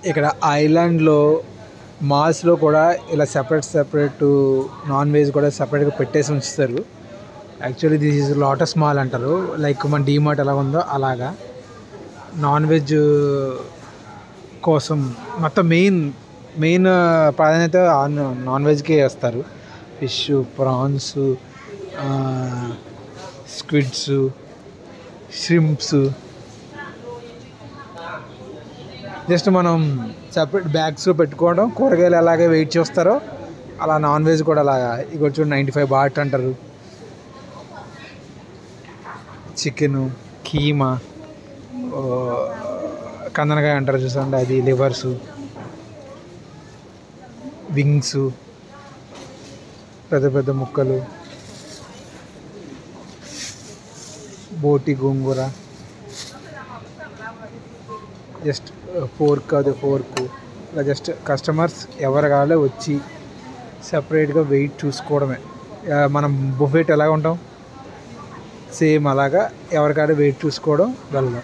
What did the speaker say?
ఇక్కడ ఐలాండ్లో మాల్స్లో కూడా ఇలా సెపరేట్ నాన్ వెజ్ కూడా సెపరేట్గా పెట్టేసి ఉంచుతారు. Actually this is lotus mall అంటారు. లైక్ మన డీమార్ట్ ఎలా ఉందో అలాగా నాన్ వెజ్ కోసం మొత్తం మెయిన్ ప్రాధాన్యత నాన్ వెజ్కే వేస్తారు. Fish, prawns, squids, shrimps. Just మనం సెపరేట్ బ్యాగ్స్లో పెట్టుకోవడం. కూరగాయలు అలాగే వెయిట్ చేస్తారో అలా నాన్ వెజ్ కూడా అలాగా. ఇక చూడండి 95 బాట్ అంటారు. చికెను, కీమా, కందనకాయ అంటారు చూసండి, అది లివర్సు, వింగ్స్, పెద్ద పెద్ద ముక్కలు, బోటి గోంగూర. జస్ట్ ఫోర్క్ ఇలా జస్ట్ కస్టమర్స్ ఎవరు కావాలో వచ్చి సపరేట్గా వెయిట్ చూసుకోవడమే. మనం బుఫెట్ ఎలాగ ఉంటాం సేమ్ అలాగా ఎవరికాడ వెయిట్ చూసుకోవడం వెళ్ళడం.